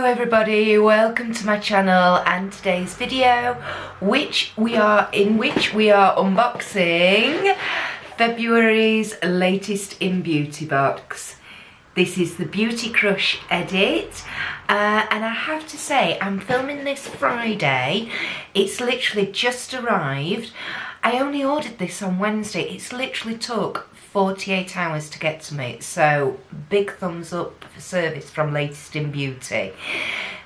everybody, welcome to my channel and today's video which we are unboxing February's latest in beauty box. This is the Beauty Crush edit and I have to say I'm filming this Friday. It's literally just arrived. I only ordered this on Wednesday. It's literally took 48 hours to get to me, so big thumbs up for service from Latest in Beauty.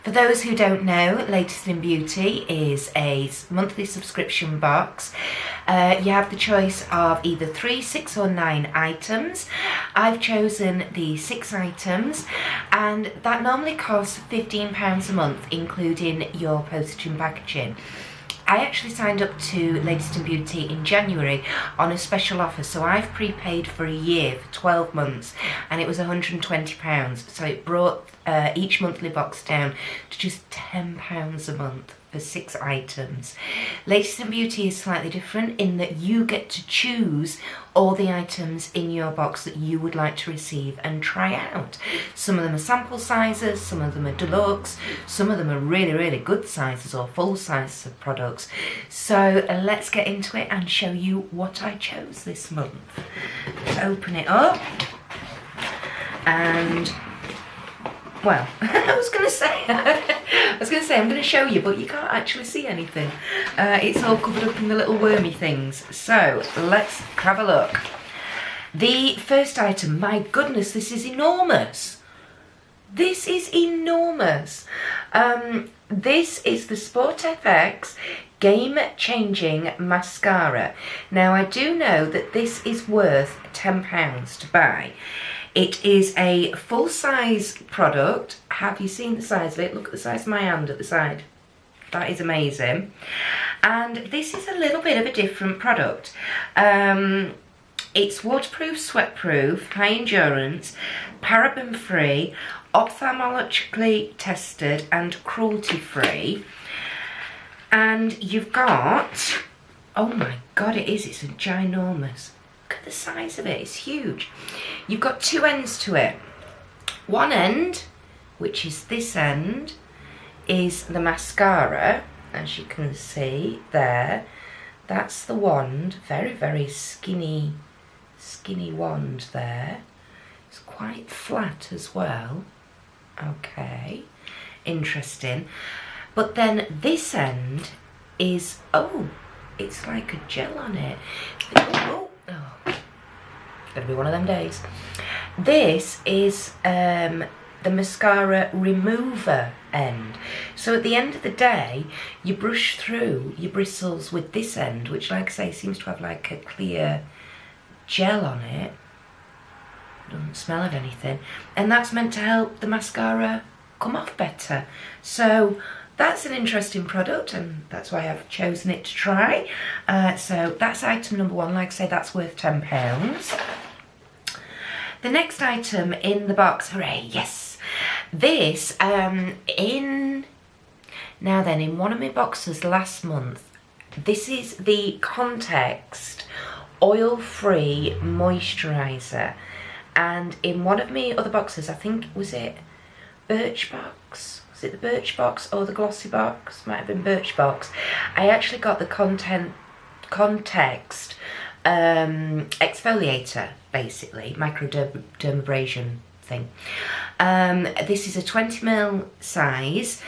For those who don't know, Latest in Beauty is a monthly subscription box. You have the choice of either 3, 6 or 9 items. I've chosen the 6 items and that normally costs £15 a month, including your postage and packaging. I actually signed up to Latest in Beauty in January on a special offer, so I've prepaid for a year, for 12 months, and it was £120, so it brought each monthly box down to just £10 a month for 6 items. Latest in Beauty is slightly different in that you get to choose all the items in your box that you would like to receive and try out. Some of them are sample sizes, some of them are deluxe, some of them are really good sizes or full sizes of products. So let's get into it and show you what I chose this month. Let's open it up and well, I was going to say I'm going to show you, but you can't actually see anything. It's all covered up in the little wormy things. So let's have a look. The first item, my goodness, this is enormous. This is enormous. This is the Sport FX Game Changing Mascara. Now I do know that this is worth £10 to buy. It is a full-size product. Have you seen the size of it? Look at the size of my hand at the side. That is amazing. And this is a little bit of a different product. It's waterproof, sweatproof, high endurance, paraben-free, ophthalmologically tested and cruelty-free. And you've got, oh my god, it's a ginormous. Look at the size of it, it's huge. You've got 2 ends to it. One end, which is this end, is the mascara, as you can see there. That's the wand, very skinny wand there. It's quite flat as well. Okay, interesting. But then this end is, oh, it's like a gel on it. Oh, gonna be one of them days. This is the mascara remover end. So at the end of the day, you brush through your bristles with this end, which, like I say, seems to have like a clear gel on it. Doesn't smell of anything. And that's meant to help the mascara come off better. So that's an interesting product, and that's why I've chosen it to try. So that's item number 1. Like I say, that's worth £10. The next item in the box, hooray, yes. This, in one of my boxes last month, this is the Context Oil-Free Moisturizer. And in one of my other boxes, I think, was it Birchbox? Was it the Birchbox or the Glossy box? Might have been Birchbox. I actually got the Context exfoliator, basically, microdermabrasion thing. This is a 20ml size.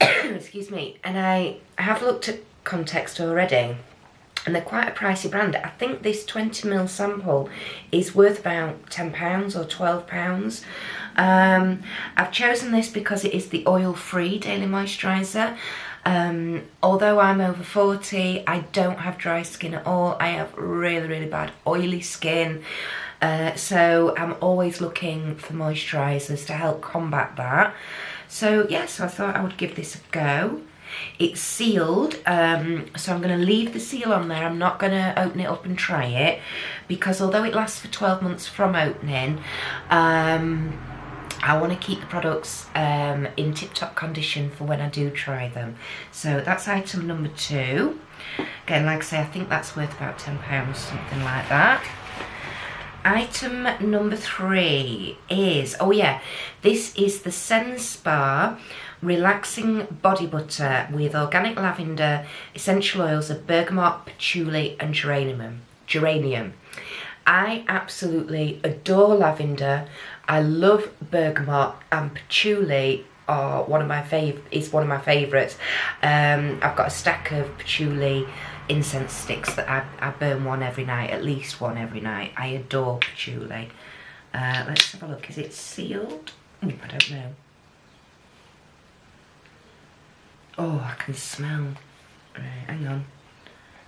Excuse me. And I have looked at Context already, and they're quite a pricey brand. I think this 20ml sample is worth about £10 or £12. I've chosen this because it is the oil-free daily moisturiser. Although I'm over 40, I don't have dry skin at all. I have really bad oily skin. So I'm always looking for moisturisers to help combat that. So yes, so I thought I would give this a go. It's sealed, so I'm going to leave the seal on there. I'm not going to open it up and try it, because although it lasts for 12 months from opening, I want to keep the products in tip-top condition for when I do try them. So that's item number 2. Again, like I say, I think that's worth about £10, something like that. Item number 3 is, oh yeah, this is the Spa Relaxing Body Butter with organic lavender, essential oils of bergamot, patchouli and geranium. I absolutely adore lavender. I love bergamot, and patchouli are one of my favourites. I've got a stack of patchouli incense sticks that I burn one every night, at least one every night. I adore patchouli. Let's have a look. Is it sealed? I don't know. Oh, I can smell. Right, hang on.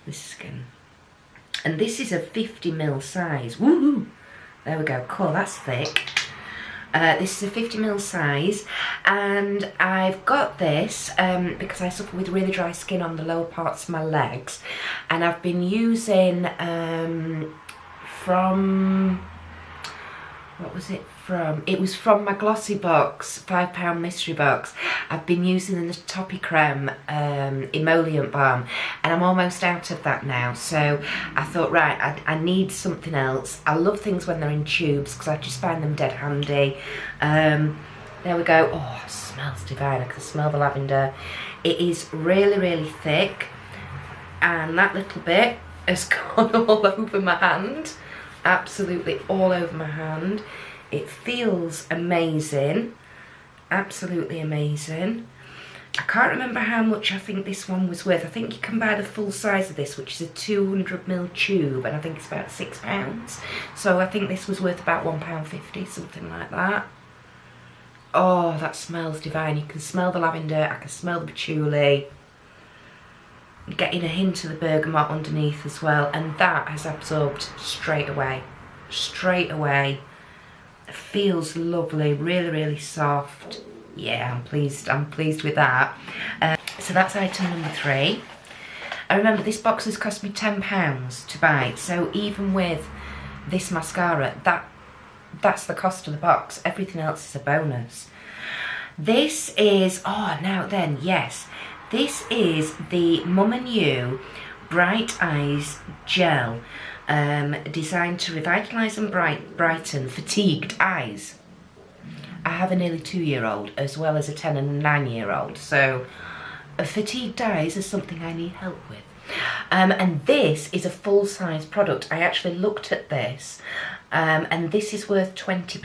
This skin. And this is a 50ml size. Woohoo! There we go. Cool, that's thick. This is a 50ml size, and I've got this because I suffer with really dry skin on the lower parts of my legs, and I've been using what was it from? It was from my glossy box, £5 mystery box. I've been using the Toppy Creme emollient balm, and I'm almost out of that now, so I thought, right, I need something else. I love things when they're in tubes because I just find them dead handy. There we go. Oh, it smells divine. I can smell the lavender. It is really, really thick, and that little bit has gone all over my hand. Absolutely all over my hand. It feels amazing, absolutely amazing. I can't remember how much I think this one was worth. I think you can buy the full size of this, which is a 200ml tube, and I think it's about £6. So I think this was worth about £1.50, something like that. Oh, that smells divine. You can smell the lavender, I can smell the patchouli. Getting a hint of the bergamot underneath as well, and that has absorbed straight away. Straight away. It feels lovely, really, really soft. Yeah, I'm pleased with that. So that's item number 3. I remember this box has cost me £10 to buy, so even with this mascara, that's the cost of the box. Everything else is a bonus. This is, oh, now then, yes. This is the Mum and You Bright Eyes Gel, designed to revitalise and brighten fatigued eyes. I have a nearly 2-year-old as well as a 10 and 9-year-old, so fatigued eyes is something I need help with. And this is a full-size product. I actually looked at this, and this is worth £20.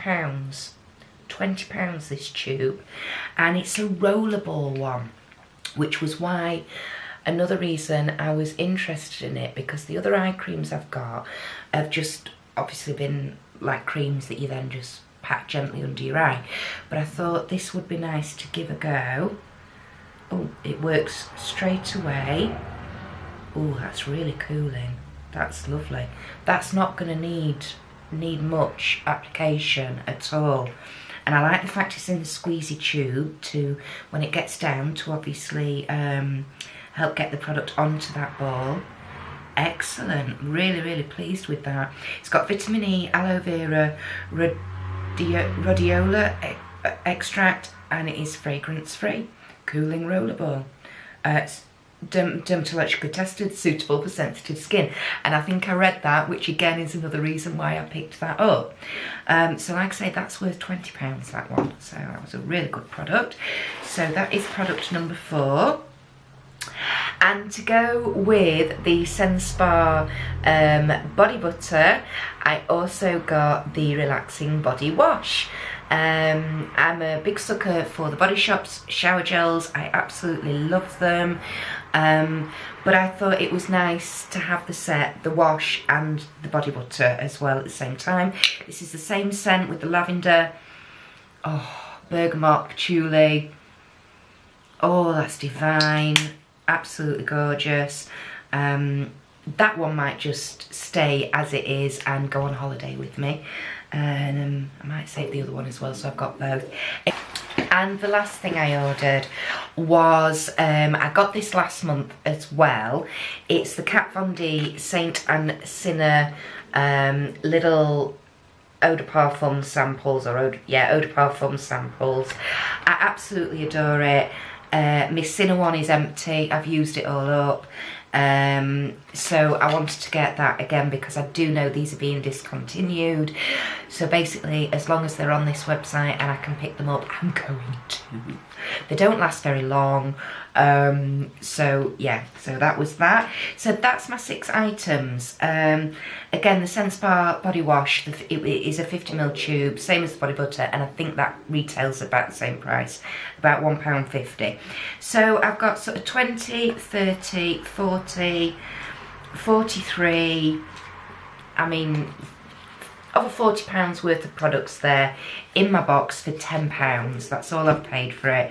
£20 this tube, and it's a rollerball one, which was why, another reason I was interested in it, because the other eye creams I've got have just obviously been like creams that you then just pat gently under your eye, but I thought this would be nice to give a go. Oh, it works straight away. Oh, that's really cooling. That's lovely. That's not going to need much application at all. And I like the fact it's in the squeezy tube to, when it gets down, to obviously help get the product onto that ball. Excellent. Really, really pleased with that. It's got vitamin E, aloe vera, rhodiola extract, and it is fragrance-free. Cooling rollerball. It's dermatologically tested, suitable for sensitive skin, and I think I read that, which again is another reason why I picked that up. So like I say, that's worth £20, that one, so that was a really good product. So that is product number 4. And to go with the Spa body butter, I also got the relaxing body wash. I'm a big sucker for the Body Shop's shower gels. I absolutely love them, but I thought it was nice to have the set, the wash and the body butter as well at the same time. This is the same scent with the lavender, oh, bergamot, patchouli. Oh, that's divine. Absolutely gorgeous. That one might just stay as it is and go on holiday with me. And I might save the other one as well, so I've got both. And the last thing I ordered was, I got this last month as well. It's the Kat Von D Saint and Sinner little eau de parfum samples, or eau de parfum samples. I absolutely adore it. My Sinner one is empty. I've used it all up. So I wanted to get that again because I do know these are being discontinued. So basically, as long as they're on this website and I can pick them up, I'm going to. They don't last very long. So yeah, so that was that. So that's my 6 items. Again, the Sense Bar body wash, it is a 50ml tube, same as the body butter, and I think that retails about the same price, about £1.50. So I've got sort of 20, 30, 40, 43, I mean, over £40 worth of products there in my box for £10. That's all I've paid for it.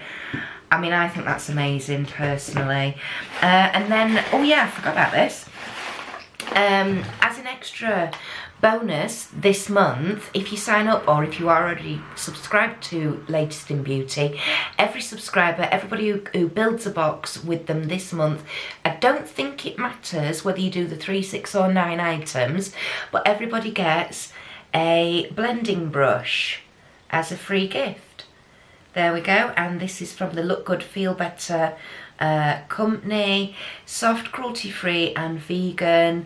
I mean, I think that's amazing personally. And then, oh yeah, I forgot about this. As an extra bonus this month, if you sign up or if you are already subscribed to Latest in Beauty, every subscriber, everybody who builds a box with them this month, I don't think it matters whether you do the 3, 6 or 9 items, but everybody gets a blending brush as a free gift. There we go, and this is from the Look Good Feel Better company, soft, cruelty free and vegan.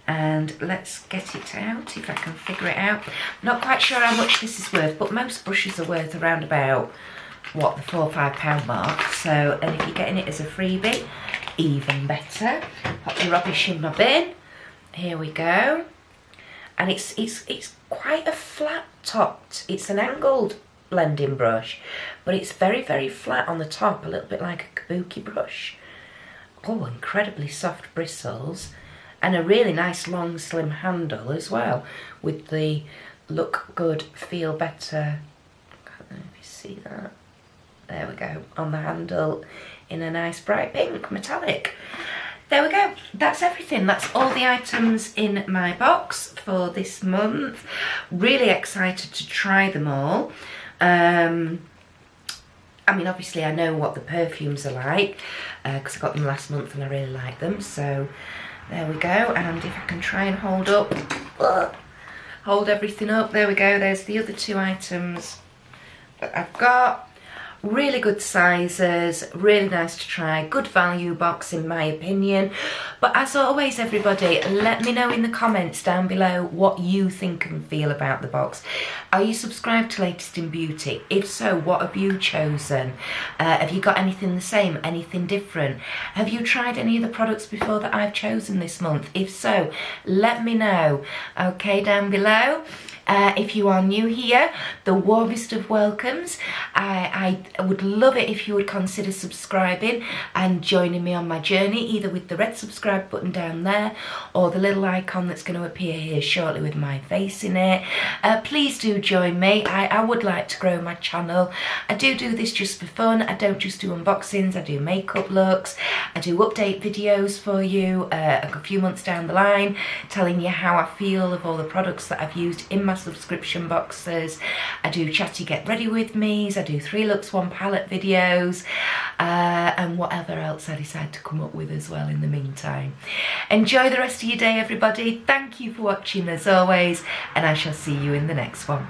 And let's get it out if I can figure it out. Not quite sure how much this is worth, but most brushes are worth around about, what, the £4 or £5 mark. So, and if you're getting it as a freebie, even better. Pop your rubbish in my bin. Here we go. And it's quite a flat topped, it's an angled blending brush, but it's very, very flat on the top, a little bit like a kabuki brush. Oh, incredibly soft bristles, and a really nice long slim handle as well, with the Look Good Feel Better, I don't know if you see that, there we go, on the handle in a nice bright pink metallic. There we go, that's everything. That's all the items in my box for this month. Really excited to try them all. I mean, obviously I know what the perfumes are like because I got them last month and I really like them. So there we go, and if I can try and hold everything up, there we go, there's the other 2 items that I've got. Really good sizes, really nice to try, good value box in my opinion. But as always everybody, let me know in the comments down below what you think and feel about the box. Are you subscribed to Latest in Beauty? If so, what have you chosen? Have you got anything the same, anything different? Have you tried any of the products before that I've chosen this month? If so, let me know, okay, down below. If you are new here, the warmest of welcomes. I would love it if you would consider subscribing and joining me on my journey, either with the red subscribe button down there or the little icon that's going to appear here shortly with my face in it. Please do join me. I would like to grow my channel. I do this just for fun. I don't just do unboxings, I do makeup looks, I do update videos for you a few months down the line, telling you how I feel of all the products that I've used in my subscription boxes. I do chatty get ready with me's, I do 3 looks 1 palette videos, and whatever else I decide to come up with as well in the meantime. Enjoy the rest of your day everybody. Thank you for watching as always, and I shall see you in the next one.